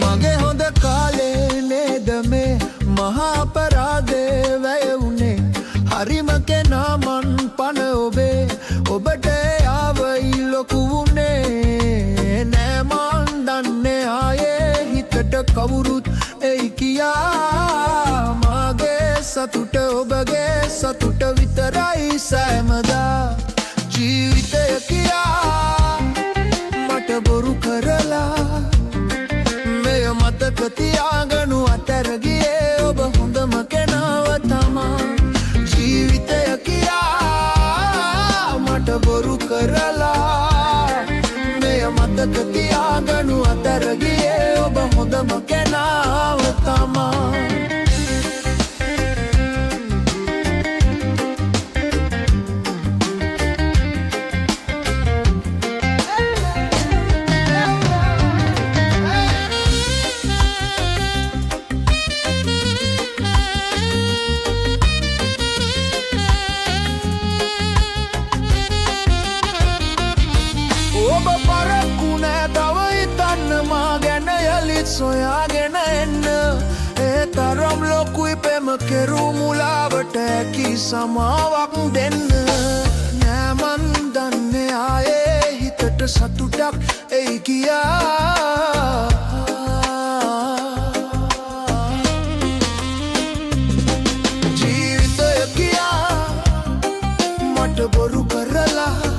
මගේ හොඳ කාලේ නේද මේ මහා අපරාධේ වැය වුණේ හරිම කෙනා මන් පන ඔබේ ඔබට ආවයි ලොකු වුණේ නෑ මන් දන්නේ ආයේ හිතට කවුරුත් එයි කියා මගේ සතුට ඔබගේ සතුට විතරයි සෑමදා ජීවිතය කියා මට බොරු කරලා මෙය මතක තියාගනු අතර ගියේ ඔබ හොඳම කෙනාව තමා ජීවිතය කියා මට බොරු කරලා මෙය මතක තියාගනු අතර ගියේ ඔබ හොඳම කෙනාව තමා ඔබ පරක්කු නෑ තව හිතන්න මා ගැන යළිත් සොයාගෙන එන්න ඒ තරම් ලොකුයි පෙම කෙරු මුලාවට ඇකි සමාවක් දෙන්න නෑ මන් දන්නේ ආයේ හිතට සතුටක් එයි කියා ජීවිතය කියා මට බොරු කරලා